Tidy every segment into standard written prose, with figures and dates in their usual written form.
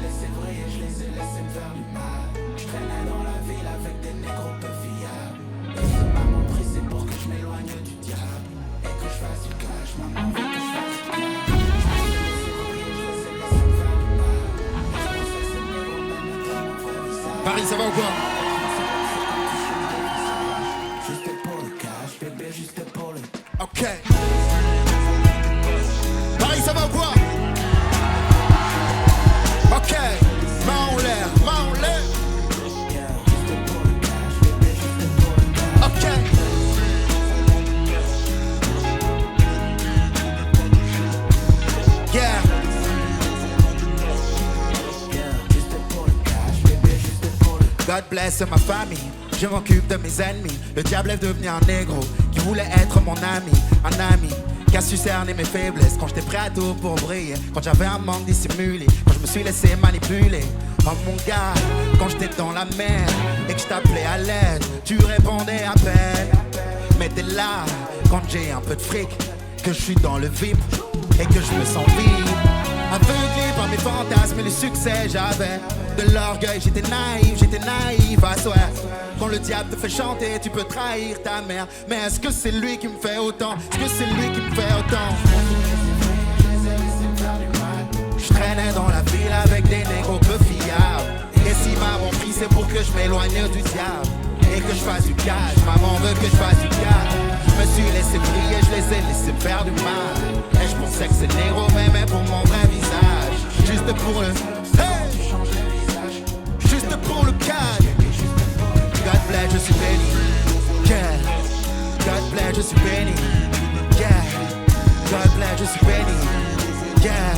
laissé briller, je les ai laissés me faire du mal. Je traînais dans la ville avec des négros peu fiables. Et si maman prie, c'est pour que je m'éloigne du diable. Et que je fasse du cash, maman veut que je fasse du cash. Je les ai laissés briller, je les ai laissés me faire du mal. Et je pensais que ces négros m'aimaient mon vrai visage. Paris, ça va ou quoi? Juste pour le cash, bébé, juste pour le... Ok. Paris, ça va ou quoi? Ok. Main en l'air, main en l'air. Ok. Yeah. God bless ma famille. Je m'occupe de mes ennemis. Le diable est devenu un négro qui voulait être mon ami, un ami qui a su cerner mes faiblesses. Quand j'étais prêt à tout pour briller, quand j'avais un manque dissimulé, quand je me suis laissé manipuler. Oh mon gars, quand j'étais dans la merde et que je t'appelais à l'aide, tu répondais à peine. Mais t'es là quand j'ai un peu de fric, que je suis dans le vip et que je me sens vide. Aveuglé par mes fantasmes et le succès, j'avais de l'orgueil, j'étais naïf à soi. Quand le diable te fait chanter, tu peux trahir ta mère. Mais est-ce que c'est lui qui me fait autant? Est-ce que c'est lui qui me fait autant? Je traînais dans la ville avec des négros peu fiables. Et si maman prie, c'est pour que je m'éloigne du diable et que je fasse du cash. Maman veut que je fasse du cash. Je me suis laissé briller, je les ai laissés faire du mal. Et je pensais que ces négros m'aimaient pour mon vrai visage. Juste pour le... Hey! Juste pour le cash. God bless, je suis béni. Yeah. God bless, je suis béni. Yeah. God bless, je suis béni. Yeah.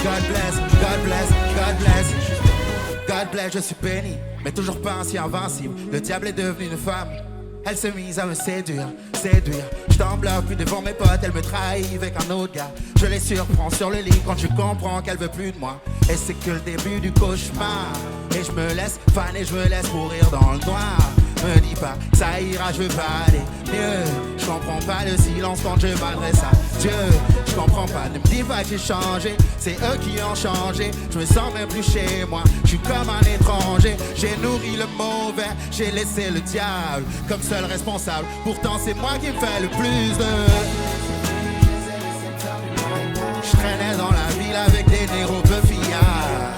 God bless, God bless, God bless. God bless, je suis béni, mais toujours pas ainsi invincible. Le diable est devenu une femme. Elle s'est mise à me séduire. Je t'en bloque, puis devant mes potes, elle me trahit avec un autre gars. Je les surprends sur le lit quand je comprends qu'elle veut plus de moi. Et c'est que le début du cauchemar. Et je me laisse faner, je me laisse mourir dans le noir. Me dis pas, ça ira, je veux pas aller mieux. Je comprends pas le silence quand je m'adresse à Dieu. Je comprends pas, ne me dis pas que j'ai changé. C'est eux qui ont changé, je me sens même plus chez moi. Je suis comme un étranger, j'ai nourri le mauvais. J'ai laissé le diable comme seul responsable. Pourtant c'est moi qui me fais le plus de... Je traînais dans la ville avec des négros peu fiables.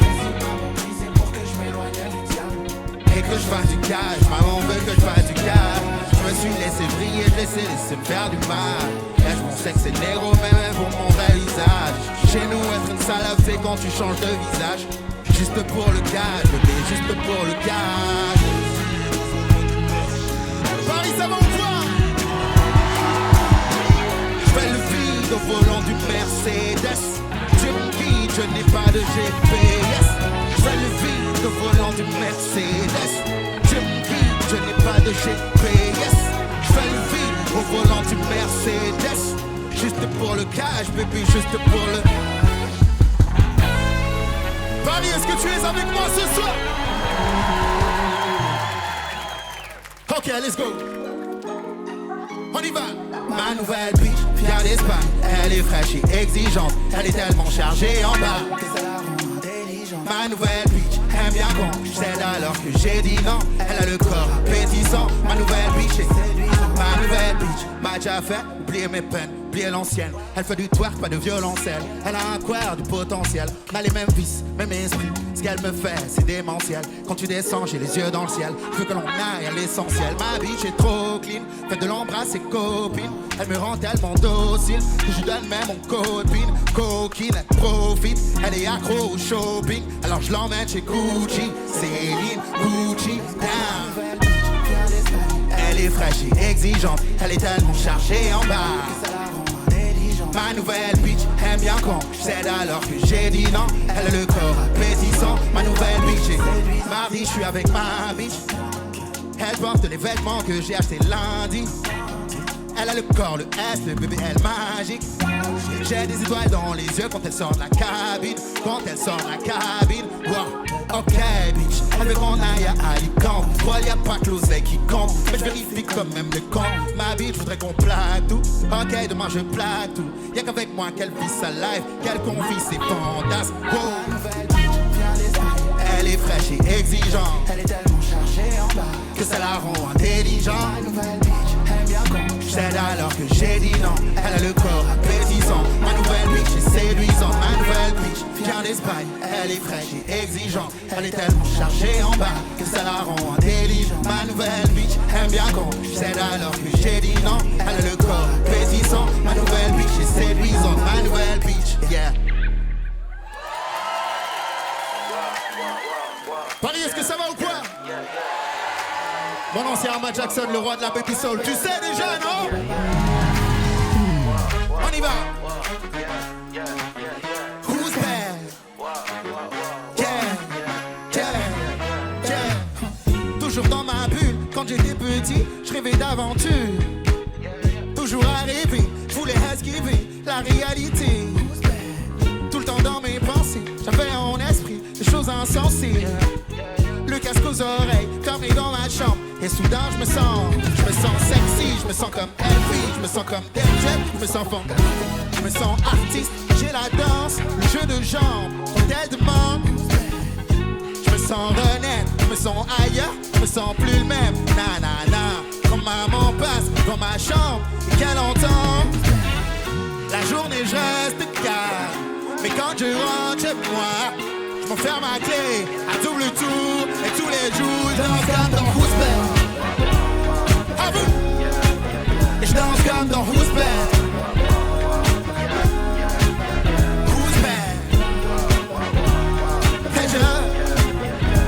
Et que je fasse du cash, maman veut que je fasse du cash. Je me suis laissé briller, je laissé me faire du mal. Et je pensais que c'est négro même pour mon vrai visage. Chez nous être une salope c'est quand tu changes de visage. Juste pour le cash, bébé, juste pour le cash. Paris ça va ou quoi? Je fais le vide au volant du Mercedes. Dieu me guide, je n'ai pas de GPS. Je fais le vide au volant du Mercedes. Dieu me guide, je n'ai pas de GPS. Je fais le vide au volant du Mercedes. Juste pour le cash, bébé, juste pour le... Paris, est-ce que tu es avec moi ce soir? Ok, let's go. On y va. Ma nouvelle bitch vient d'Espagne. Elle est fraîche et exigeante. Elle est tellement chargée en bas. Ma nouvelle bitch aime bien quand je cède alors que j'ai dit non. Elle a le corps appétissant. Ma nouvelle bitch est séduisante. Ma nouvelle bitch m'a déjà fait oublier mes peines, oublier l'ancienne. Elle fait du twerk, pas de violoncelle. Elle a un quart du potentiel. On a les mêmes vices, même esprit. Ce qu'elle me fait, c'est démentiel. Quand tu descends, j'ai les yeux dans le ciel. Je veux que l'on aille à l'essentiel. Ma bitch est trop clean. Fait de l'embrasse ses copines. Elle me rend tellement docile que je donne même mon copine. Coquine, elle profite. Elle est accro au shopping. Alors je l'emmène chez Gucci. Céline, Gucci, down. Elle est fraîche et exigeante. Elle est tellement chargée en bas. Ma nouvelle bitch aime bien quand je cède alors que j'ai dit non. Elle a le corps appétissant. Ma nouvelle bitch est mardi, je suis avec ma bitch. Elle porte les vêtements que j'ai achetés lundi. Elle a le corps, le S, le bébé, elle magique. J'ai des étoiles dans les yeux quand elle sort de la cabine. Quand elle sort de la cabine, wow. Ok bitch, elle veut qu'on aille à Alicante. Toi y'a pas que l'oseille qui compte, mais je vérifie quand même le compte. Ma bitch voudrait qu'on plaque tout. Ok demain je plaque tout. Y'a qu'avec moi qu'elle vit sa life, qu'elle confie ses fantasmes. Wow. fraîche et exigeante. Elle est tellement chargée en bas que ça la rend intelligente. Ma nouvelle bitch aime bien quand Je cède alors que j'ai dit non. Elle a le corps appétissant. Ma nouvelle bitch est séduisante. Ma nouvelle bitch vient d'Espagne. Elle est fraîche et exigeante. Elle est tellement chargée en bas que ça la rend intelligente. Ma nouvelle bitch aime bien quand je cède alors que j'ai dit non. Elle a le corps appétissant. Ma nouvelle bitch est séduisante. Ma nouvelle bitch, yeah. Paris, est-ce que ça va ou quoi? Mon nom c'est Ahmad Jackson, le roi de la baby soul. Tu sais déjà, non? On y va. Who's bad? Yeah, yeah, yeah. Toujours dans ma bulle, quand j'étais petit, je rêvais d'aventure. Toujours à rêver, je voulais esquiver la réalité. Tout le temps dans mes pensées, j'avais en esprit des choses insensées. Le casque aux oreilles, fermé dans ma chambre. Et soudain je me sens sexy. Je me sens comme Elvis, je me sens comme Denzel. Je me sens fond, je me sens artiste. J'ai la danse, le jeu de jambes, tel demande. Je me sens renaître, je me sens ailleurs. Je me sens plus le même, nanana. Quand maman passe dans ma chambre et qu'elle entend la journée je reste calme. Mais quand je rentre chez moi, je m'enferme ma clé à double tour. Et tous les jours je danse comme dans Who's Bad. À vous. Et je danse comme dans Who's Bad. Who's Bad.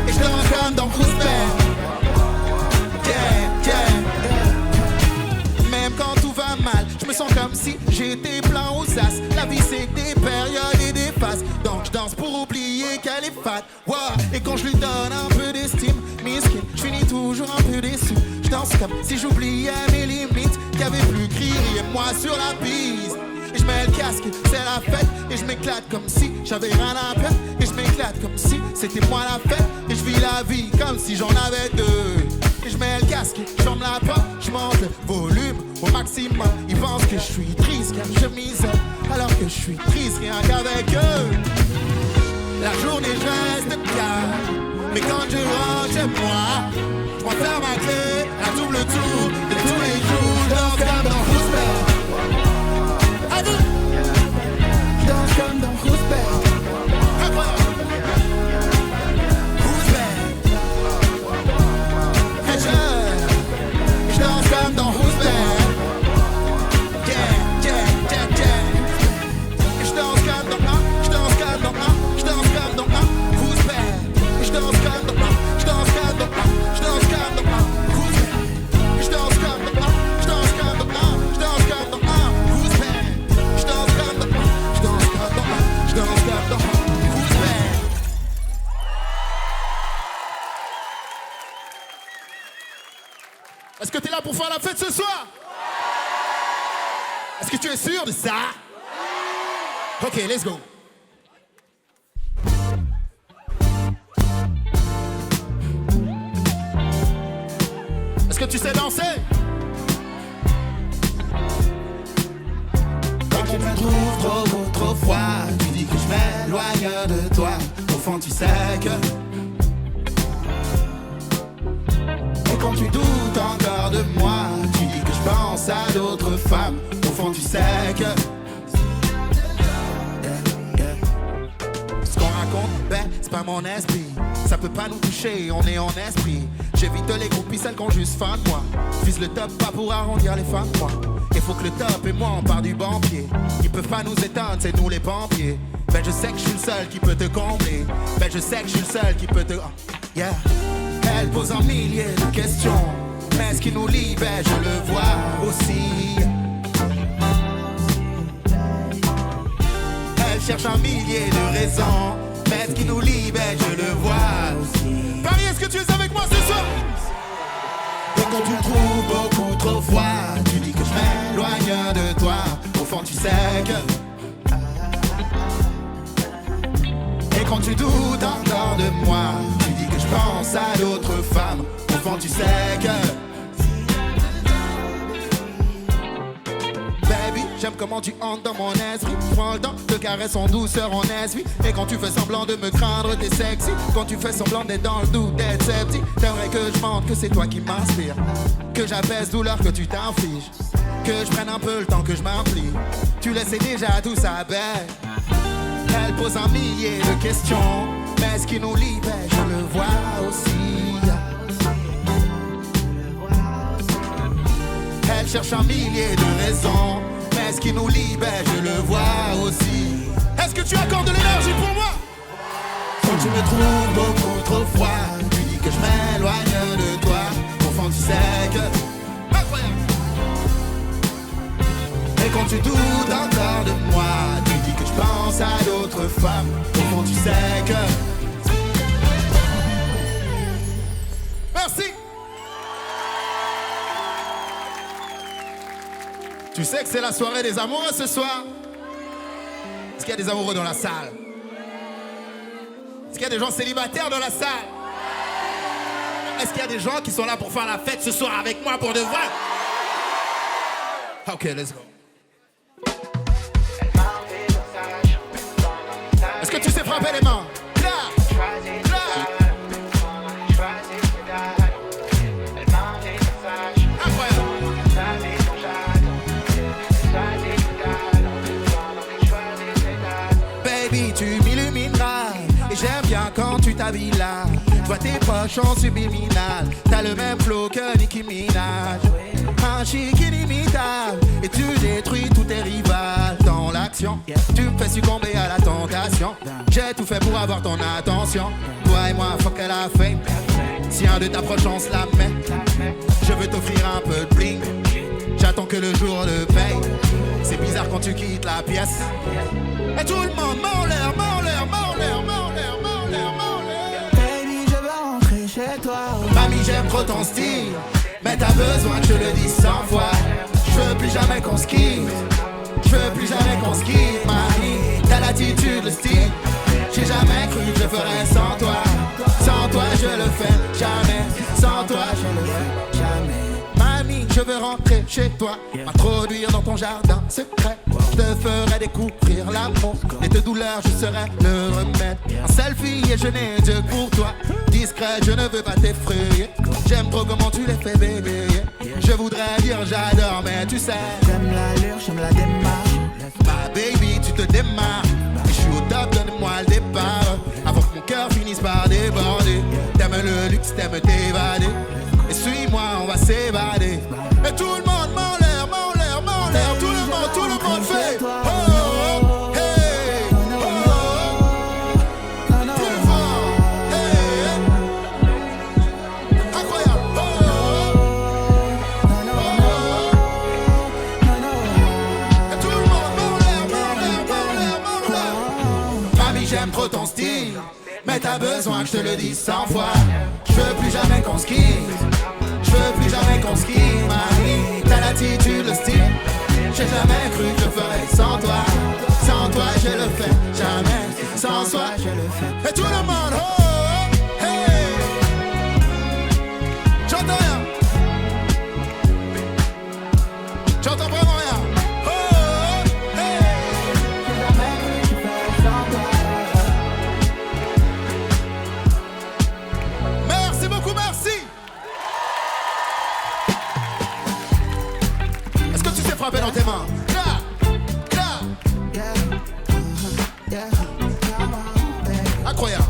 Et je danse comme dans Who's Bad. Yeah, yeah. Même quand tout va mal, je me sens comme si j'étais plein aux as. La vie c'est des périodes et des phases. Donc je danse pour oublier qu'elle est fat. Wow. Et quand je lui donne un peu d'estime, miskin, je finis toujours un peu déçu. Je danse comme si j'oubliais mes limites, qu'il y avait plus que rire et moi sur la piste. Et je mets le casque, c'est la fête. Et je m'éclate comme si j'avais rien à perdre. Et je m'éclate comme si c'était moi la fête. Et je vis la vie comme si j'en avais deux. Et je mets le casque, je ferme la porte, je monte le volume au maximum. Ils pensent que je suis triste car je m'isole, alors que je suis triste rien qu'avec eux. La journée je reste calme, mais quand je rentre chez moi, je m'enferme ma clé à double tour. Et tous les jours je danse comme dans Who's Bad. À vous. Je danse comme dans Who's Bad. Je danse comme dans Who's Bad. Yeah, yeah, yeah, yeah. Et je danse comme dans je danse comme dans je danse comme dans Who's Bad. Et je danse comme dans je danse comme dans je danse comme dans Who's Bad. Et je danse comme dans je danse comme dans je danse comme dans Who's Bad. Je danse comme dans je danse comme dans je danse comme dans Who's Bad. Est-ce que t'es là pour faire la fête ce soir? Est-ce que tu es sûr de ça? Ok, let's go. Est-ce que tu sais danser? Quand tu me trouves trop beau, trop froid, tu dis que je m'éloigne de toi. Au fond tu sais que quand tu doutes encore de moi, tu dis que je pense à d'autres femmes. Au fond tu sais que ce qu'on raconte, ben c'est pas mon esprit. Ça peut pas nous toucher, on est en esprit. J'évite les groupies, celles qui ont juste faim de moi. Vise le top, pas pour arrondir les fins de mois. Il faut que le top et moi on part du bon pied. Ils peuvent pas nous éteindre, c'est nous les pompiers. Ben je sais que je suis le seul qui peut te combler. Ben je sais que je suis le seul qui peut te... Yeah. Elle pose un millier de questions, mais ce qui nous lie, ben je le vois aussi. Elle cherche un millier de raisons, mais ce qui nous lie, ben je le vois aussi. Paris, est-ce que tu es avec moi ce soir? Et quand tu me trouves beaucoup trop froid, tu dis que je m'éloigne de toi. Au fond tu sais que... Et quand tu doutes encore de moi, tu dis que je pense à d'autres femmes. Au fond tu sais que... Baby, J'aime comment tu entres dans mon esprit. Prends le temps de caresser en douceur en essuie. Et quand tu fais semblant de me craindre, t'es sexy. Quand tu fais semblant d'être dans le doute, d'être sceptique. T'aimerais que je montre que c'est toi qui m'inspire. Que j'apaise douleur que tu t'infliges. Que je prenne un peu le temps que je m'implique. Tu laissais déjà tout ça belle. Elle pose un millier de questions. Mais ce qui nous libère, je le vois aussi. Elle cherche un millier de raisons. Mais ce qui nous libère, je le vois aussi. Est-ce que tu accordes de l'énergie pour moi? Quand tu me trouves beaucoup trop froid, tu dis que je m'éloigne de toi. Au fond tu sais que... Incroyable. Et quand tu doutes encore de moi, tu dis que je pense à d'autres femmes. Au fond tu sais que... Merci. Tu sais que c'est la soirée des amoureux ce soir? Est-ce qu'il y a des amoureux dans la salle? Est-ce qu'il y a des gens célibataires dans la salle? Est-ce qu'il y a des gens qui sont là pour faire la fête ce soir avec moi pour de vrai? Ok, let's go. Est-ce que tu sais frapper les mains? Là, là. Baby, tu m'illumineras. Et j'aime bien quand tu t'habilles là. Toi tes poches en subliminal. T'as le même flow que Nicki Minaj. Un chic inimitable. Et tu détruis tous tes rivales dans l'action. Tu me fais succomber à la tentation. J'ai tout fait pour avoir ton attention. Toi et moi, fuck à la fame. Si un de t'approche, on se la met. Je veux t'offrir un peu de bling. J'attends que le jour le paye. C'est bizarre quand tu quittes la pièce. Et tout le monde m'en l'air, m'en l'air, m'en l'air, m'en l'air, m'en l'air, m'en l'air. Baby, je veux rentrer chez toi. Mamie, j'aime trop ton style. Mais t'as besoin que je le dise 100 fois. Je veux plus jamais qu'on se quitte. Je veux plus jamais qu'on se quitte, mamie. T'as l'attitude, le style. J'ai jamais cru que je ferais sans toi. Sans toi, je le fais jamais. Sans toi, je le fais jamais. Mamie, je veux rentrer chez toi, m'introduire dans ton jardin secret. Je te ferai découvrir l'amour et tes douleurs, je serai le remède. Un selfie et je n'ai Dieu que pour toi. Discret, je ne veux pas t'effrayer. J'aime trop comment tu les fais bégayer. Je voudrais dire j'adore, mais tu sais, J'aime l'allure, j'aime la démarche. ma baby, tu te démarres. Et je suis au top, donne-moi le départ. Avant que mon cœur finisse par déborder. T'aimes le luxe, t'aimes t'évader. Et suis-moi, on va s'évader. Et tout le monde m'en l'air, m'en l'air, m'en l'air. Tout le monde fait. Oh, oh, hey, oh, oh. Plus fort, hey. Incroyable. Oh, oh, oh. Et tout le monde m'en l'air, m'en l'air, m'en l'air, m'en l'air. Mamie, j'aime trop ton style. Mais t'as besoin que je te le dise 100 fois. Je veux plus jamais qu'on se quitte. Je veux plus jamais qu'on se quitte, Marie. T'as l'attitude, le style. J'ai jamais cru que je ferais sans toi. Sans toi, je le fais jamais. Sans toi, je le fais. Et tout le monde, oh, oh, hey. J'entends rien. J'entends vraiment rien. Oh, oh, hey. J'ai jamais cru que je ferais sans toi. Merci beaucoup, merci. Est-ce que tu sais frapper dans tes mains? Là, là. Yeah, yeah, come on, baby. Incroyable.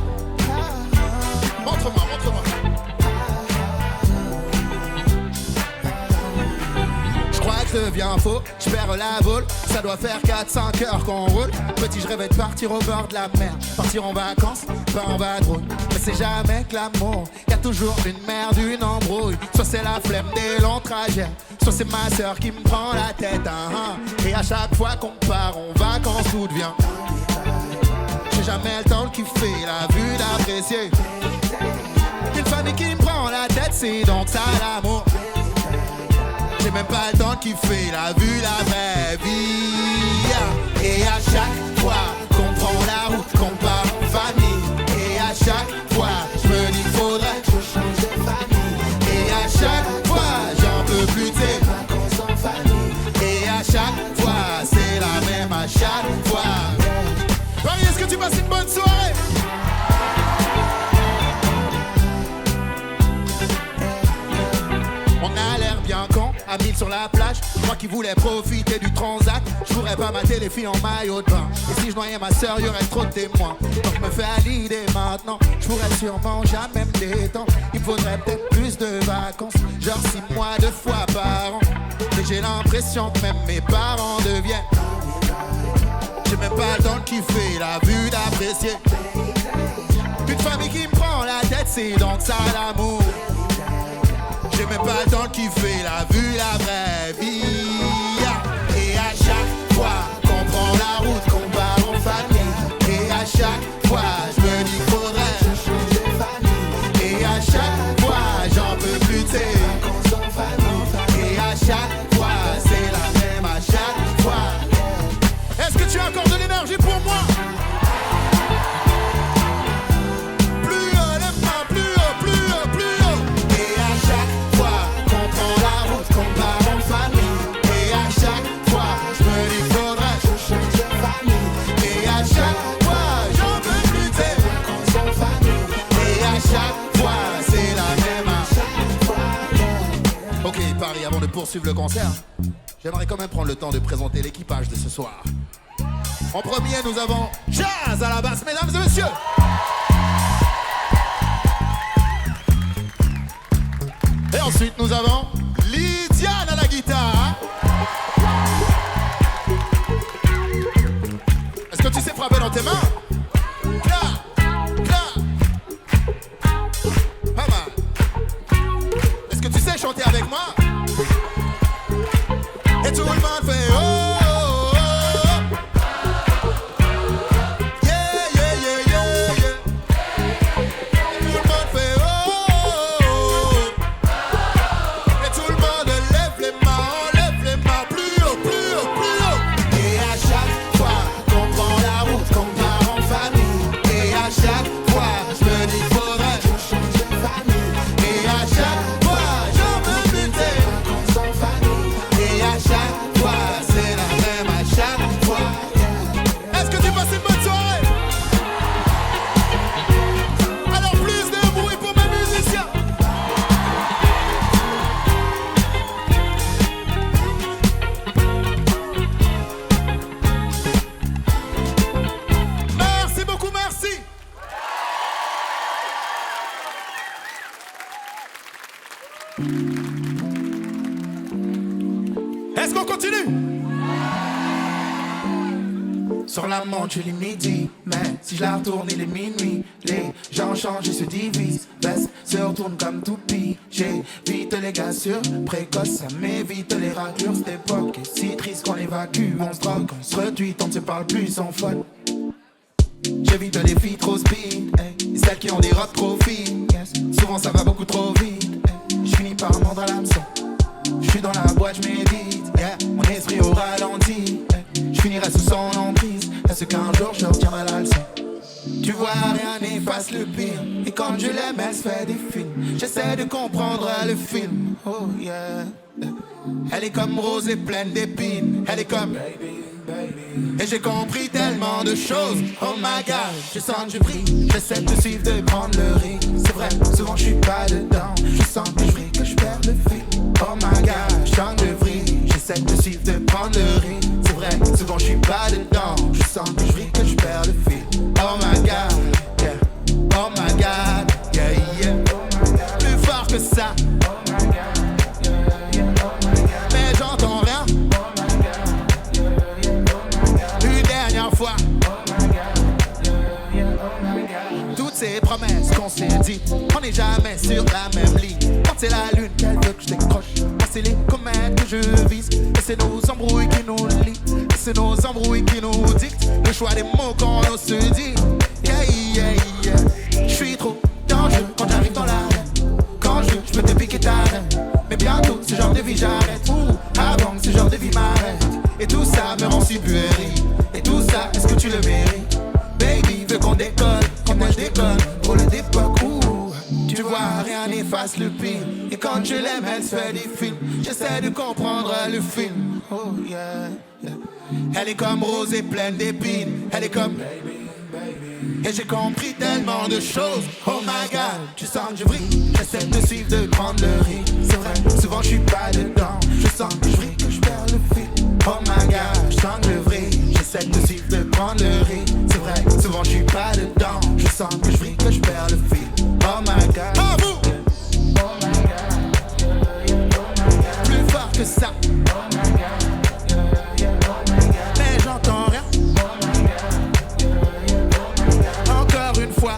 Montre-moi, montre-moi. Je crois que je deviens faux, je perds la boule. Ça doit faire 4-5 heures qu'on roule. Petit, je rêvais de partir au bord de la mer. Partir en vacances, pas en vadrouille. Mais c'est jamais que l'amour. Y'a toujours une merde, une embrouille. Soit c'est la flemme des longs trajets, soit c'est ma soeur qui me prend la tête. Et à chaque fois qu'on part en vacances, tout devient. J'ai jamais le temps de kiffer, la vue d'apprécier. Une famille qui me prend la tête, c'est donc ça l'amour. J'ai même pas le temps de kiffer, la vue, la vraie vie. Et à chaque fois qu'on prend la route, qu'on part en famille. Et à chaque fois, je me dis qu'il faudrait que je change de famille. Et à chaque fois, j'en peux plus de ces vacances en famille. Et à chaque fois, à chaque fois. Paris, est-ce que tu passes une bonne soirée? On a l'air bien con, à 1000 sur la plage. Moi qui voulais profiter du transac, je pourrais pas mater les filles en maillot de bain. Et si je noyais ma sœur, y'aurait trop de témoins. Donc je me fais à l'idée maintenant, je pourrais sûrement jamais me détendre. Il me faudrait peut-être plus de vacances, genre 6 mois 2 fois par an. Mais j'ai l'impression que même mes parents deviennent. J'ai même pas le temps de kiffer, la vue d'apprécier. Une famille qui me prend la tête, c'est donc ça l'amour. J'ai même pas le temps de kiffer la vue, la vraie vie. Et à chaque fois qu'on prend la route, qu'on part en famille. Et à chaque fois je me dis qu'il faudrait changer de famille. Et à chaque fois j'en peux plus t'aider. Et à chaque fois c'est la même à chaque fois. Est-ce que tu as encore de l'énergie pour moi? Avant de poursuivre le concert, j'aimerais quand même prendre le temps de présenter l'équipage de ce soir. En premier, nous avons Jazz à la basse, mesdames et messieurs. Et ensuite, nous avons Lydiane à la guitare. Est-ce que tu sais frapper dans tes mains? Pas mal. Est-ce que tu sais chanter avec moi? Et tout le monde fait oh, oh, oh. Yeah, yeah, yeah, yeah, yeah. Et tout le monde fait oh, oh, oh. Et tout le monde lève les mains plus haut, plus haut, plus haut. Et à chaque fois qu'on prend la route, qu'on part en famille. Et à chaque fois je me dis qu'il faudrait changer de famille. Et à chaque fois j'en veux buter. Et à chaque fois, c'est la même à chaque fois. Est-ce que tu passes une bonne soirée? Alors plus de bruit pour mes musiciens. Merci beaucoup, merci. Est-ce qu'on continue? Sur la montre, je lis midi. Mais si je la retourne, il est minuit. Les gens changent et se divisent. Baisse, se retourne comme toupie. J'évite les gars sur précoce. Ça m'évite les raclures. Cette époque est si triste qu'on évacue. On se drogue, on se retweet, on ne se parle plus sans faute. J'évite les filles trop speed, hey. Et celles qui ont des robes trop fines, yes. Souvent ça va beaucoup trop vite, hey. Je finis par mordre à l'hameçon. Je suis dans la boîte, je médite, yeah. Mon esprit au ralenti, hey. Je finirai sous son emprise. Est-ce qu'un jour je retiendrai la leçon? Tu vois, rien n'efface le pire. Et quand je l'aime, elle se fait des films. J'essaie de comprendre le film. Oh yeah. Elle est comme rose et pleine d'épines. Elle est comme et j'ai compris tellement de choses. Oh my god, je sens que je brille. J'essaie de suivre, de prendre le rythme. C'est vrai, souvent je suis pas dedans. Je sens que je brille, que je perds le fil. Oh my god, je sens que je brille. J'essaie de suivre, de prendre le rythme. C'est vrai, souvent je suis pas dedans. Je sens que je brille, que je perds le fil. Oh my god, yeah. Oh my god, yeah, yeah. Plus fort que ça. Mais j'entends rien. Une dernière fois. Toutes ces promesses qu'on s'est dit, on n'est jamais sur la même ligne. Quand c'est la lune qu'elle veut que je décroche, quand c'est les comètes que je vise. Et c'est nos embrouilles qui nous lient, et c'est nos embrouilles qui nous dictent le choix des mots qu'on ose se dit. Yeah, yeah, yeah. Je suis trop dangereux quand j'arrive dans l'arène. Quand je peux te piquer ta reine. Mais bientôt ce genre de vie j'arrête. Avant que ce genre de vie m'arrête. Et tout ça me rend si puéril. Et tout ça, est-ce que tu le mérites? Baby veut qu'on décolle, quand moi je déconne. Pour le d'époque où tu vois rien n'efface le pire. Et quand Quand je l'aime, elle se fait des films. J'essaie de comprendre le film. Oh yeah, yeah. Elle est comme rose et pleine d'épines. Elle est comme et j'ai compris tellement de choses. Oh my god, tu sens que je brille. J'essaie de suivre, de prendre le rythme. C'est vrai, souvent je suis pas dedans. Je sens que je brille, que je perds le fil. Oh my god, je sens que je brille. J'essaie de suivre, de prendre le rythme. C'est vrai, souvent je suis pas dedans. Je sens que je brille, que je perds le fil. Oh my god, oh vous. Oh my god, plus fort que ça. Mais j'entends rien. Encore une fois.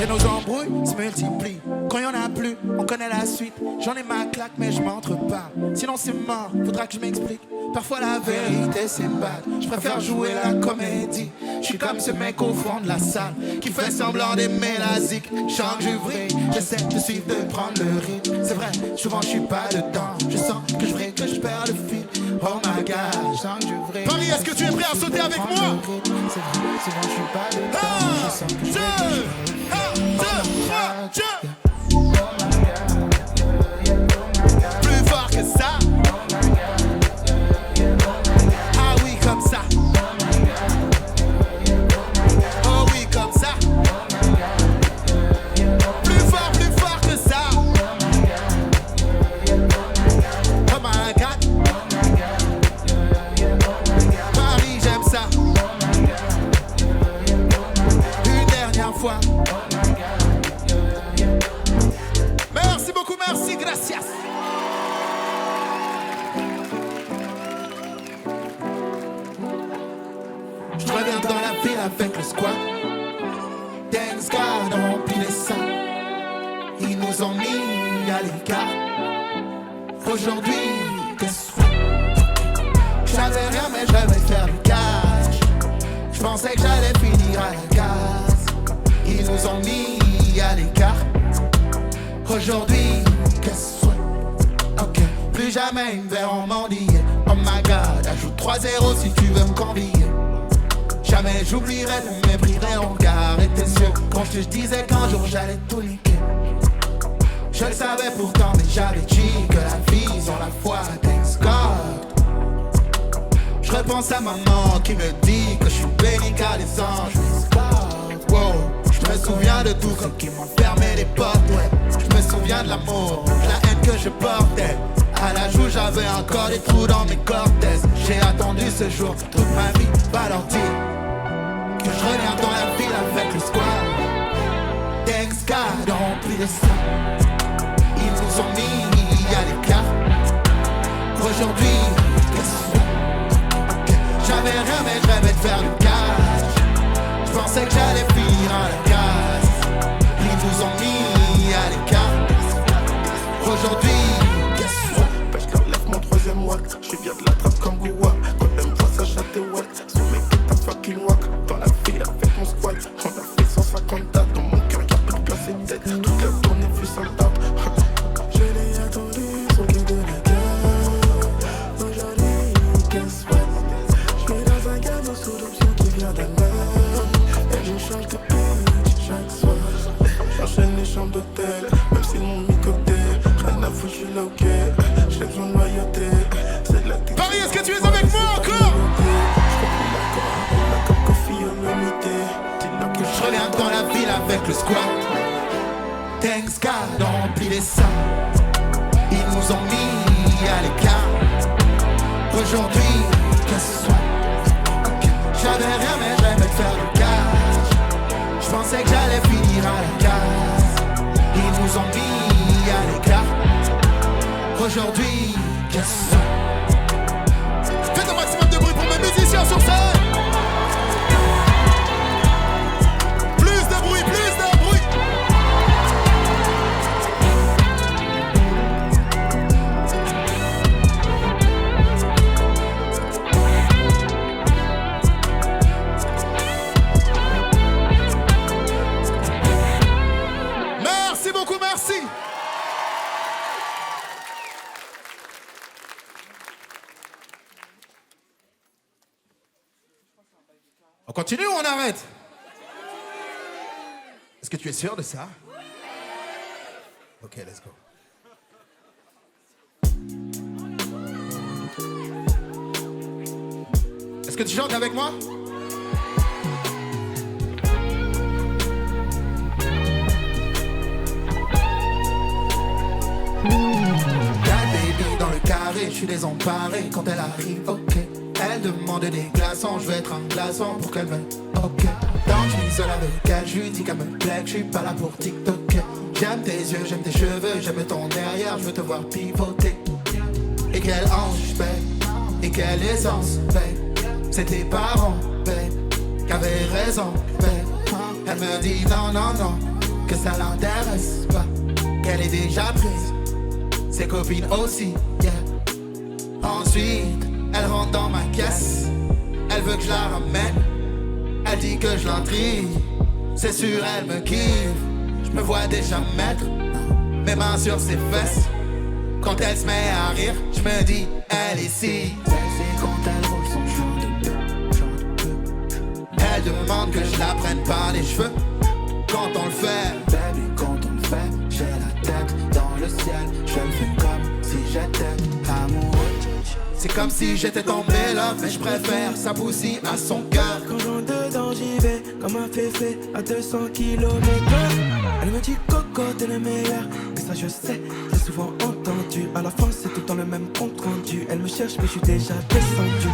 Et nos embrouilles se multiplient. Quand y'en a plus, on connaît la suite. J'en ai ma claque mais je m'entre pas. Sinon c'est mort, faudra que je m'explique. Parfois la vérité c'est bad. Je préfère jouer la comédie. Je suis comme ce mec au fond de la salle qui fait semblant d'aimer la zik. Chante, je vrille, j'essaie de suivre, de prendre le rythme. C'est vrai, souvent je suis pas dedans. Je sens que je vrille, que je perds le fil. Oh my god, je sens que je vrille. Paris, est-ce que tu es prêt à sauter avec moi? C'est vrai, souvent je suis pas dedans. Je sens que je vrille. 1, 2, 3, plus fort que ça. Ah oui, comme ça. Oh oui, comme ça. Plus fort que ça. Oh my god. Paris, j'aime ça. Une dernière fois. Merci beaucoup, merci, gracias. Je reviens dans la ville avec le squat. Thanks God, on remplit les salles. Ils nous ont mis à l'écart. Aujourd'hui, qu'est-ce que j'avais rien mais je rêvais de faire du cash. Je pensais que j'allais finir à la case. Ils nous ont mis à l'écart. Aujourd'hui, qu'est-ce que ok, plus jamais ils me verront mendier. Oh my god, ajoute 3-0 si tu veux me convier. Jamais j'oublierai ton mépris, ton regard et tes yeux. Quand je te disais qu'un jour j'allais tout niquer. Je le savais pourtant, mais j'avais dit que la vie sans la foi, thanks God. Je repense à maman qui me dit que je suis béni car les anges. Wow, je me souviens de tout ceux qui m'ont fermé les portes. Ouais. Je me souviens de l'amour, de la haine que je portais. À la joue j'avais encore des trous dans mes cortèses. J'ai attendu ce jour toute ma vie, pas leur dire que je reviens dans la ville avec le squad. Thanks God, rempli de ça. Ils nous ont mis à l'écart. Aujourd'hui, qu'est-ce que j'avais rien mais je rêvais de faire du cash. Je pensais que j'allais finir à la case. Ils nous ont mis à l'écart. Aujourd'hui, qu'est-ce que je leur lève mon troisième watt. Je viens de la trappe comme Goua. Quand elle me voit ça chatte et watt. Son mec est un fucking wack. Dans la ville avec mon squad. On a fait 150 dates. Dans mon cœur y'a plus de place et tête. Toute la tournée vue sans date. Je l'ai attendu sur le quai de la gare. Aujourd'hui, guess what? Je suis dans un gamin sous l'option qui vient d'Allemagne. Et je change de pitch chaque soir. J'enchaîne les chambres d'hôtel. Même si mon mi-cocktail. Rien à foutre, je suis là ok. J'ai besoin de loyauté. C'est de la tête. Paris, est-ce que tu es avec moi encore? Je reviens dans la ville avec le squat. Thanks God, on remplit les salles. Ils nous ont mis à l'écart. Aujourd'hui, qu'est-ce que soit okay. J'avais rien mais je rêvais de faire du cash. Je pensais que j'allais finir à la case. Ils nous ont mis à l'écart. Aujourd'hui, qu'est-ce que soit faites un maximum de bruit pour mes musiciens sur scène. Merci. On continue ou on arrête? Est-ce que tu es sûr de ça? Ok, let's go. Est-ce que tu chantes avec moi? Dans le carré, je suis désemparé quand elle arrive, ok. Elle demande des glaçons, je veux être un glaçon pour qu'elle me, ok. Tant que je m'isole avec elle, je lui dis qu'elle me plaît, que je suis pas là pour TikTok. J'aime tes yeux, j'aime tes cheveux, j'aime ton derrière, je veux te voir pivoter. Et quelle hanche, babe, et quelle essence, babe. C'est tes parents, babe, qui avaient raison, babe. Elle me dit non, non, non, que ça l'intéresse pas, qu'elle est déjà prise. Ses copines aussi, yeah. Ensuite, elle rentre dans ma caisse. Elle veut que je la ramène. Elle dit que je l'intrigue. C'est sûr, elle me kiffe. Je me vois déjà mettre mes mains sur ses fesses. Quand elle se met à rire, je me dis, elle est ici. C'est quand elle roule son genre de peu. Elle demande que je la prenne par les cheveux. Quand on le fait, Baby, quand on le fait, j'ai la tête dans le ciel. Je le fais comme si j'étais amoureux. c'est comme si j'étais tombé là, mais je préfère sa poussie à son cœur. Quand j'en dedans j'y vais, comme un féfé à 200 km. Elle me dit Coco t'es le meilleur, et ça je sais, j'ai souvent entendu. À la fin c'est tout le temps le même compte rendu. Elle me cherche mais je suis déjà descendu.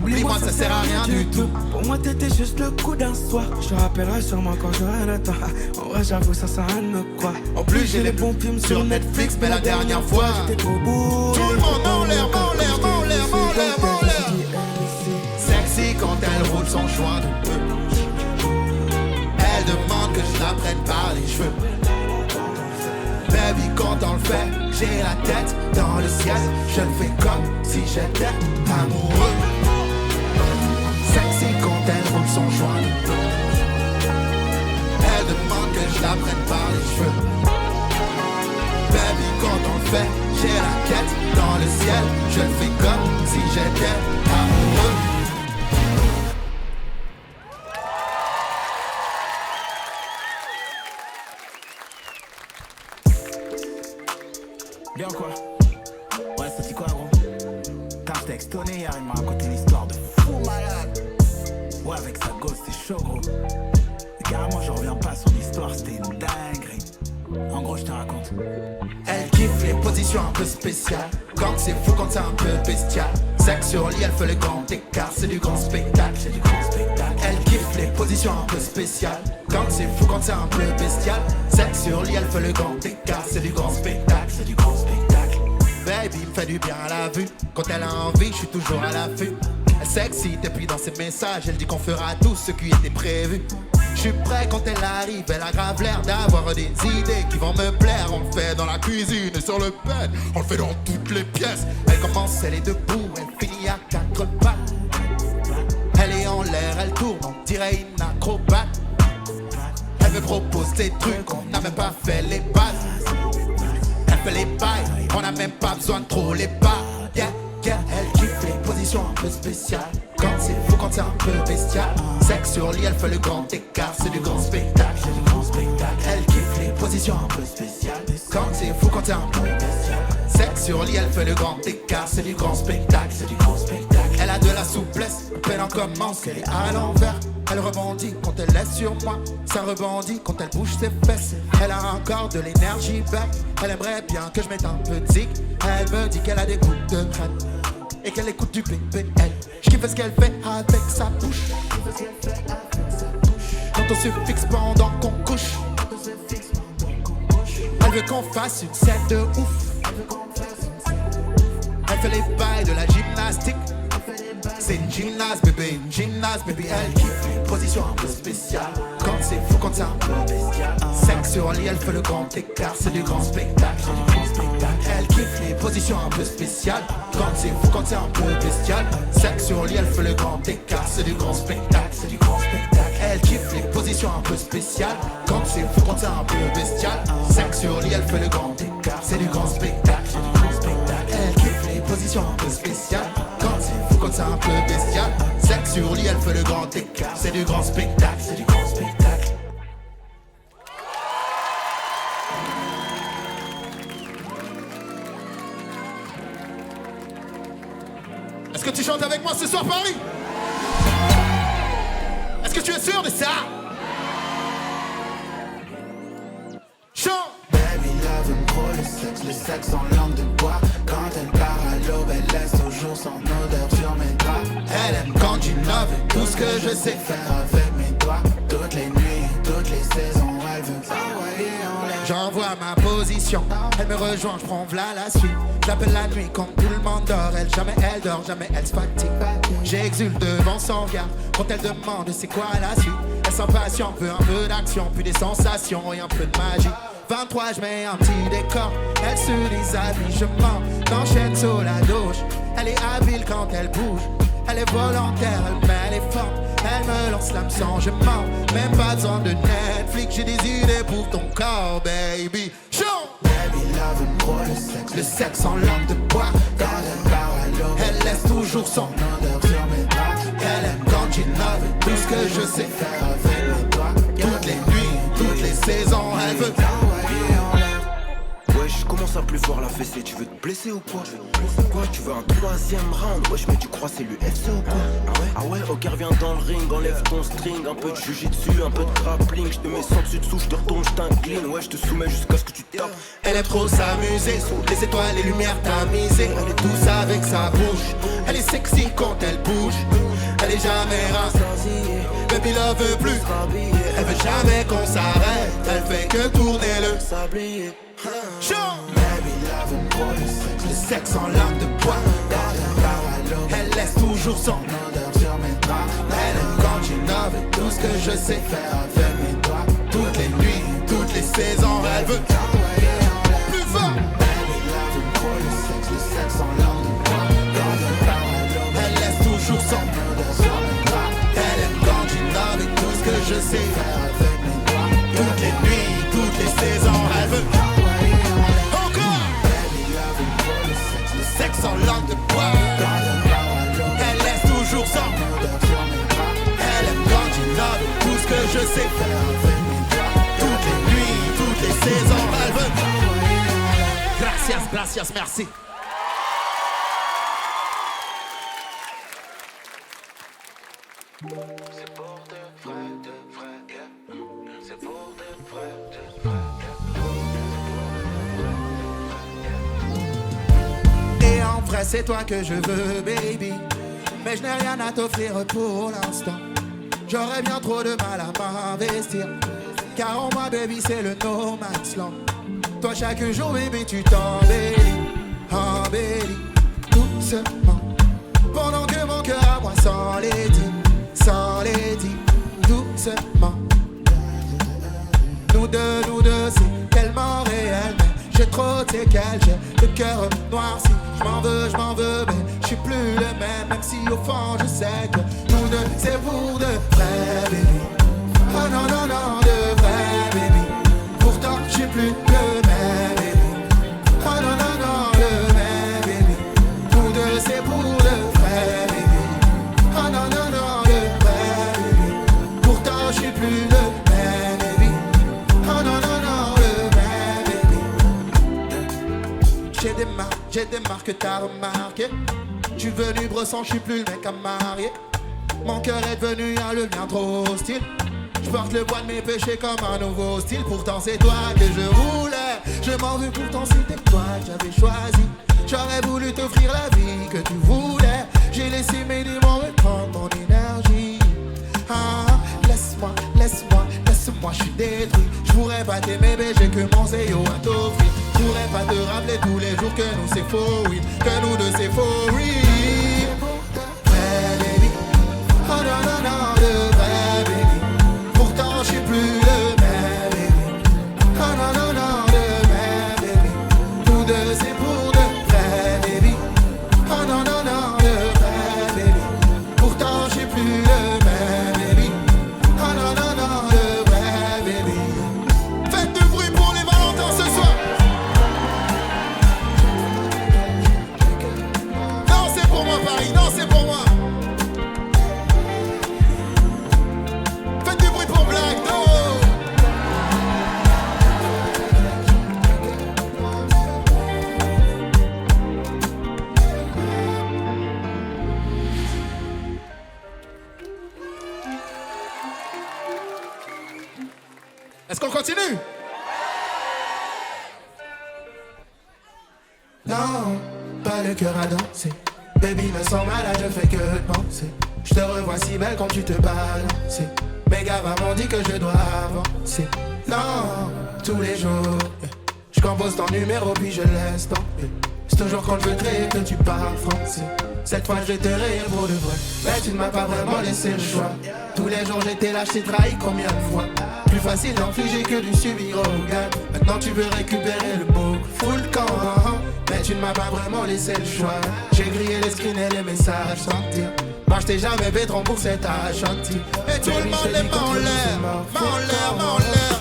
Oublie-moi, ça sert à rien du tout. Pour moi t'étais juste le coup d'un soir. Je te rappellerai sûrement quand j'aurai le temps. En vrai j'avoue ça sert à rien de me croire. En plus j'ai les bons films sur Netflix, mais la dernière fois j'étais au bout. tout le monde en l'air, en l'air, en l'air, en l'air, en l'air. Sexy quand elle roule son joint de peu. Elle demande que je la prenne par les cheveux. Baby quand on le fait, j'ai la tête dans le ciel. Je le fais comme si j'étais amoureux. Sexy quand elle roule son joint de peu. Elle demande que je la prenne par les cheveux. Baby quand on le fait, j'ai la tête dans le ciel. Je le fais comme si j'étais amoureux. Bien quoi? Ouais, c'est quoi gros? Quand j'étais extonné hier, il m'a raconté l'histoire de fou malade. Ouais, avec sa gosse, c'est chaud gros. Et carrément, je reviens pas sur l'histoire, c'était une dinguerie. En gros, je te raconte. Elle kiffe les positions un peu spéciales. Quand c'est fou, quand c'est un peu bestial. Sexe sur lit, elle fait le grand écart. C'est du grand spectacle, c'est du grand spectacle. Elle kiffe les positions un peu spéciales. Quand c'est fou, quand c'est un peu bestial. Sexe sur lit, elle fait le grand écart. C'est du grand spectacle, c'est du grand spectacle. Baby me fait du bien à la vue. Quand elle a envie, je suis toujours à l'affût. Elle s'excite et puis dans ses messages, elle dit qu'on fera tout ce qui était prévu. Je suis prêt quand elle arrive, elle a grave l'air d'avoir des idées qui vont me plaire. On le fait dans la cuisine et sur le bed, on le fait dans toutes les pièces. Elle commence, elle est debout, elle finit à 4 pattes. Elle est en l'air, elle tourne, on dirait une acrobate. Elle me propose des trucs, on n'a même pas fait les bases. Elle fait les bails, on n'a même pas besoin de trop les pas. Yeah, yeah, elle kiffe les positions un peu spéciales. Quand c'est fou, quand c'est un peu bestial. Sexe sur lit, elle fait le grand écart. C'est du grand spectacle, c'est du grand spectacle. Elle kiffe les positions un peu spéciales. Quand c'est fou, quand c'est un peu bestial. Sexe sur lit, elle fait le grand écart. C'est du grand spectacle, c'est du grand spectacle. Elle a de la souplesse, à peine on commence, elle est à l'envers. Elle rebondit quand elle est sur moi. Ça rebondit quand elle bouge ses fesses. Elle a encore de l'énergie verte. Elle aimerait bien que je mette un peu de zik. Elle me dit qu'elle a des coups de crête et qu'elle écoute du BBL. Je kiffe ce qu'elle fait avec sa bouche. Quand on se fixe pendant qu'on couche. Elle veut qu'on fasse une scène de ouf. Elle fait les bails de la gymnastique. C'est une gymnase bébé, une gymnase bébé. Elle kiffe les positions un peu spéciales. Quand c'est fou, quand c'est un peu bestial. Sexe sur lit, elle fait le grand écart. C'est du grand spectacle, c'est du grand spectacle. Elle kiffe les positions un peu spéciales. Quand c'est fou, quand c'est un peu bestial. Sexe sur lit, elle fait le grand écart. C'est du grand spectacle, c'est du grand spectacle. Elle kiffe les positions un peu spéciales. Quand c'est fou, quand c'est un peu bestial. Sexe sur lit, elle fait le grand écart. C'est du grand spectacle, c'est du grand spectacle. Elle kiffe les positions un peu spéciales. Quand c'est fou, quand c'est un peu bestial. Sexe sur lit, elle fait le grand écart. C'est du grand spectacle, c'est du grand spectacle. que tu chantes avec moi ce soir, Paris? Est-ce que tu es sûr de ça? Chante. Baby love aime trop le sexe en langue de bois. Quand elle part à l'aube, elle laisse toujours son odeur sur mes draps. Elle aime quand j'innove tout ce que je sais Faire avec mes doigts, toutes les nuits, toutes les saisons, elle veut s'envoyer en l'air. J'envoie ma position, elle me rejoint, je prends v'là la suite. J'appelle la nuit quand tout le monde dort. Elle jamais elle dort, jamais elle se fatigue. J'exulte devant son regard quand elle demande c'est quoi la suite. Elle s'impatiente, veut un peu d'action, puis des sensations et un peu de magie. 23, je mets un petit décor, elle se déshabille, je mens, t'enchaîne sur la douche. Elle est habile quand elle bouge, elle est volontaire, elle met l'effort. Elle me lance l'hameçon, je mens, même pas besoin de Netflix. J'ai des idées pour ton corps, baby. Chante. Baby love aime trop le sexe en langue de bois. Quand elle part à l'aube, Elle laisse toujours son odeur sur mes draps. Elle aime quand j'innove tout ce que je sais Faire faire. avec mes doigts, Toutes les nuits, toutes les saisons, elle veut. envoyer en l'air. Wesh, commence à plus voir la fessée, tu veux te blesser ou quoi? Quoi, tu veux un troisième round? Wesh, mais tu crois c'est l'UFC ou quoi? Ah ouais, ok, reviens dans le ring, enlève ton string. Un peu de jujitsu, un peu de grappling. Je te mets sans dessus dessous, je te retourne, je t'incline. Ouais, je te soumets jusqu'à ce que tu tapes. Elle aime trop s'amuser, sous les étoiles, les lumières tamisées. Elle est douce avec sa bouche, elle est sexy quand elle bouge. Elle est jamais rassasiée, baby la veut plus. Elle veut jamais qu'on s'arrête, elle fait que tourner le Sablier. chant. Baby love aime trop Le sexe en langue de bois. quand elle part à l'aube, Elle laisse toujours son odeur sur mes draps. Elle aime quand j'innove tout ce que je sais faire. Faire avec mes doigts, Toutes les nuits, toutes les saisons, elle veut envoyer en l'air. plus fort. Baby love aime trop le sexe en langue de bois. Quand elle part à l'aube, Elle laisse toujours son odeur sur mes draps. Elle aime quand j'innove tout ce que je sais faire. Faire avec mes doigts, Toutes les nuits, toutes les saisons, elle veut envoyer en l'air. encore. Baby love aime trop le Sexe en langue de bois. quand elle part à l'aube, Elle laisse toujours son odeur sur mes draps. Elle aime quand j'innove tout ce que je sais faire. Faire avec mes doigts, Toutes les nuits, toutes les saisons, elle veut envoyer en l'air. Gracias, gracias, merci. C'est pour de vrai, yeah. C'est pour de vrai, Et en vrai, c'est toi que je veux, baby. Mais je n'ai rien à t'offrir pour l'instant. J'aurais bien trop de mal à m'investir. Car en moi, baby, c'est le no man's land. Toi, chaque jour, baby, tu embellis doucement. Pendant que mon cœur à moi sans les dire, doucement. Nous deux, c'est tellement réel. Mais j'ai trop de séquelles, j'ai le cœur noirci. Je m'en veux, mais je suis plus le même si au fond je sais que nous deux, c'est pour de vrai, baby. Oh non, non, non, de vrai, baby. Pourtant, je suis plus le même, baby. Oh non, non, non, le même, baby. Nous deux, c'est pour de vrai, baby. Oh non, non, non, de vrai, baby. Pourtant, je suis plus le même, baby. Oh non, non, non, le même, baby. J'ai des marques que t'as remarqué. J'suis venu Bresson, j'suis plus le mec à marier. Mon cœur est devenu un le mien trop hostile. J'porte le poids de mes péchés comme un nouveau style. Pourtant c'est toi que je voulais. Je m'en veux, pourtant c'était toi que j'avais choisi. J'aurais voulu t'offrir la vie que tu voulais. J'ai laissé mes démons me prendre mon énergie. Ah, laisse-moi, j'suis détruit. J'pourrais pas t'aimer, mais j'ai que mon zéo à t'offrir. J'pourrais pas te rappeler tous les jours que nous c'est faux, oui. Que nous deux c'est faux, oui. Vrai, baby. Oh non, non, non, de vrai, baby. Pourtant j'suis plus le même, baby. Oh non, non, non, de même, baby. Nous deux c'est pour de vrai, baby. Oh non, non, non, de vrai, baby. Pourtant j'suis plus le même, baby. Oh non, non, non, de vrai, baby. Faites du bruit pour les Valentins ce soir. Non, c'est Est-ce qu'on continue? Non, pas le cœur à danser. Baby me sens malade, je fais que penser. Je te revois si belle quand tu te balances. Mes gars m'ont dit que je dois avancer. Non, tous les jours je compose ton numéro puis je laisse tomber. C'est toujours quand je veux créer que tu parles français. Cette fois je vais te rire pour de vrai. Mais tu ne m'as pas vraiment laissé le choix. Tous les jours j'étais là, je t'ai trahi combien de fois. Plus facile d'infliger que de subir au gars. Maintenant tu veux récupérer le beau full camp. Mais tu ne m'as pas vraiment laissé le choix. J'ai grillé les screens et les messages sans dire. Moi je t'ai jamais bétron pour cet achanti. Et tout le monde les mains en l'air, mains en l'air, mains en l'air.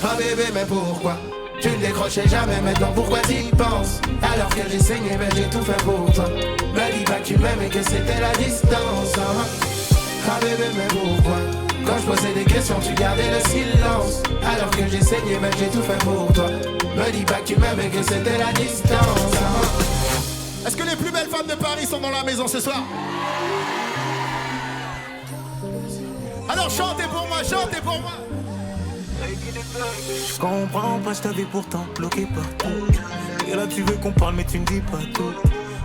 Ah bébé mais pourquoi tu ne décrochais jamais, maintenant pourquoi t'y penses? Alors que j'ai saigné, ben j'ai tout fait pour toi. Me dis pas que tu m'aimes et que c'était la distance. Ah bébé mais pourquoi quand je posais des questions tu gardais le silence? Alors que j'ai saigné, ben j'ai tout fait pour toi. Me dis pas que tu m'aimes et que c'était la distance. Est-ce que les plus belles femmes de Paris sont dans la maison ce soir? Alors chantez pour moi, chantez pour moi. Je comprends pas, je t'avais pourtant bloqué partout. Et là tu veux qu'on parle mais tu ne dis pas tout.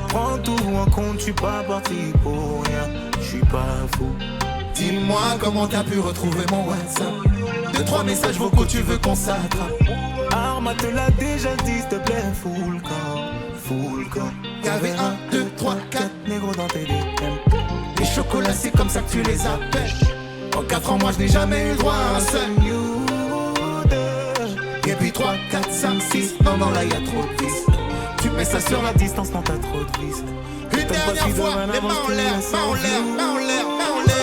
Prends tout en compte, je suis pas parti pour rien. Je suis pas fou. Dis-moi comment t'as pu retrouver mon WhatsApp. 2-3 messages vocaux, tu veux qu'on s'attrape. Arma te l'a déjà dit, s'il te plaît, full corps. Y'avait 1, 2, 3, 4 négros dans tes DM. Les chocolats c'est comme ça que tu les appelles. En 4 ans moi je n'ai jamais eu le droit à un seul. Et puis 3, 4, 5, 6. Non là y'a trop de vis. Tu mets ça sur la distance, non t'as trop de vis. Une dernière fois, les mains en l'air, mains en l'air, mains en l'air, mains en l'air.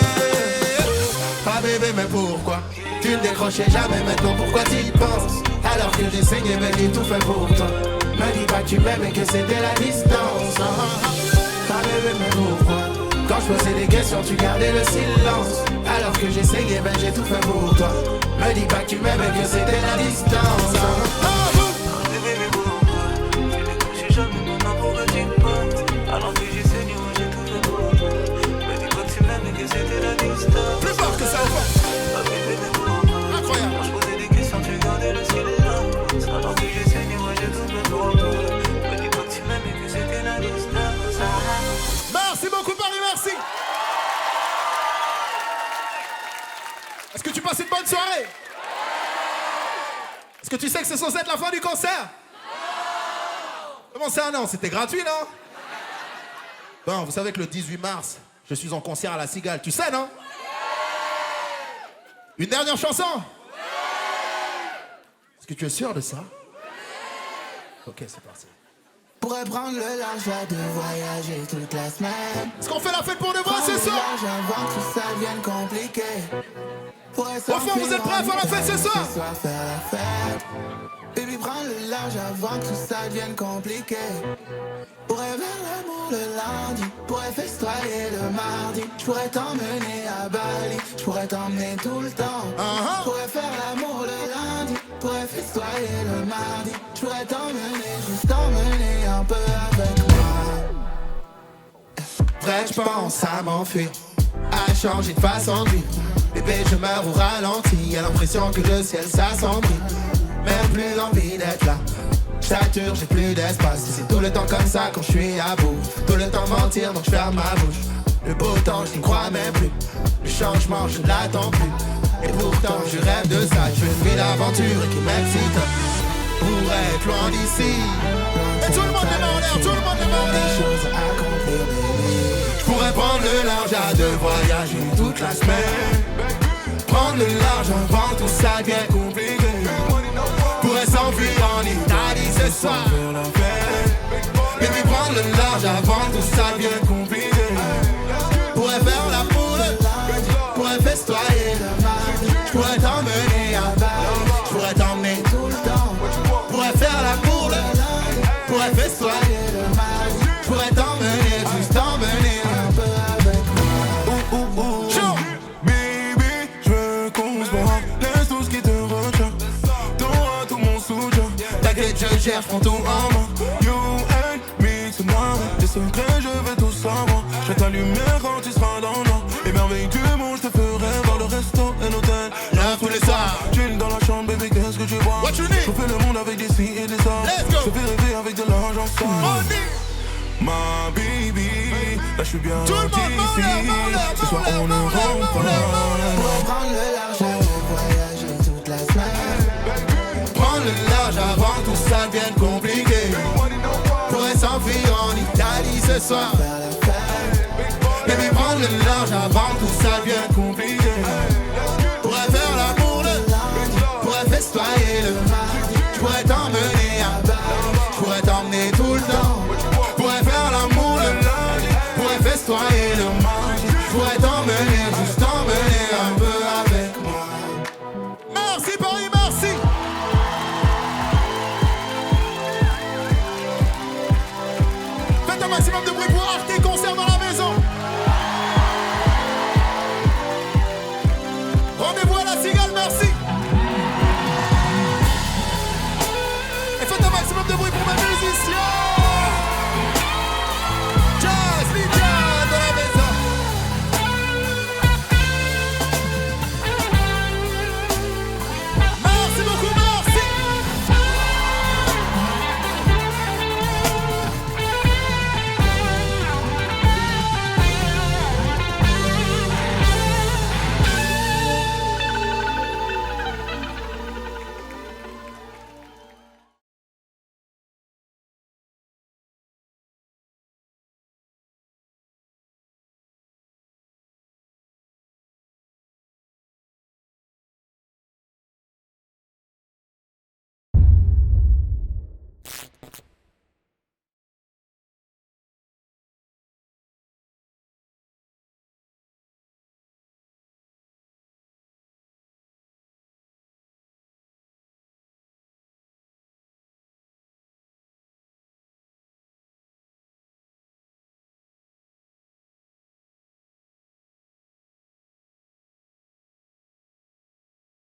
Ah bébé mais pourquoi tu ne décrochais jamais, maintenant pourquoi t'y penses? Alors que j'ai saigné mais j'ai tout fait pour toi. Me dis pas que tu m'aimes et que c'était la distance. Ah bébé mais pourquoi quand je posais des questions tu gardais le silence? Alors que j'ai saigné ben j'ai tout fait pour toi. Me dis pas que tu m'aimes et que c'était la distance. Bébé mais pourquoi tu ne décrochais jamais, maintenant pourquoi tu penses? Alors que j'ai saigné, moi j'ai tout fait pour toi. Me dis pas que tu m'aimes et que c'était la distance. Plus fort que ça au fond. Ah bébé mais pourquoi incroyable. Quand je posais des questions tu gardais le silence. Alors que j'ai saigné, moi j'ai tout fait pour toi. Me dis pas que tu m'aimes et que c'était la distance. Merci beaucoup Paris, merci. Est-ce que tu passes une bonne soirée? Est-ce que tu sais que c'est censé être la fin du concert? Comment ça non? C'était gratuit non? Bon, vous savez que le 18 mars, je suis en concert à la Cigale, tu sais non? Une dernière chanson? Est-ce que tu es sûr de ça? Ok, c'est parti. Pourrais prendre le large de voyager toute la semaine. Est-ce qu'on fait la fête pour de vrai ce soir? Avant que tout ça devienne compliqué. Au fond, vous êtes prêts à faire la fête ce soir? Faire la fête. Baby, prends le large avant que tout ça devienne compliqué. Pourrais faire l'amour le lundi, pourrais festoyer le mardi. J'pourrais t'emmener à Bali, j'pourrais t'emmener tout le temps. Pourrais faire l'amour le lundi, pourrais festoyer le mardi. J'pourrais t'emmener, juste t'emmener un peu avec moi. Vrai, j'pense à m'enfuir, à changer de façon de vivre. Bébé, je meurs au ralenti, y'a l'impression que le ciel s'assombrit. Même plus envie d'être là. J'sature, j'ai plus d'espace. C'est tout le temps comme ça quand je suis à bout. Tout le temps mentir, donc je ferme ma bouche. Le beau temps, je n'y crois même plus. Le changement, je l'attends plus. Et pourtant, je rêve de ça. Je veux une vie d'aventure qui m'excite. Pour être loin d'ici. Et tout le monde est en l'air, tout le monde est en l'air. Des choses à accomplir, baby. Je pourrais prendre le large à de voyager toute la semaine. Prendre le large avant tout ça devient compliqué. Pourrait s'enfuir en Italie ce soir. Baby, prendre le large avant tout ça devient compliqué. Pourrait faire la poule, pourrait festoyer le mardi. J'pourrais t'emmener à Bali, j'pourrais t'emmener tout le temps. Pourrais faire la poule, pourrais festoyer le mardi. J'pourrais t'emmener, juste t'emmener un peu avec moi. Chaud. Baby, je veux qu'on se voit. Laisse tout ce qui te retient. T'auras tout mon soutien. T'inquiète, je gère, j'prends tout en main. You and me tonight. Tes secrets, je vais tout savoir. Je t'allumer quand tu seras dans le noir. Les merveilles du monde, je te ferai voir le resto et l'hôtel. Là tous les soirs. Chill dans soir. Ma baby, là je suis bien ici. Ce soir on ne rentre pas. Pour prendre le large et voyager toute la semaine. Prendre le large avant tout ça devienne compliqué. Pourrait s'enfuir en Italie ce soir. Baby, prendre le large avant tout ça devient compliqué. Pourrait faire l'amour le lundi, pourrait festoyer le mardi. J'pourrais t'emmener à Paris, j'pourrais t'emmener tout le temps. Pourrait faire l'amour le lundi, pourrait festoyer le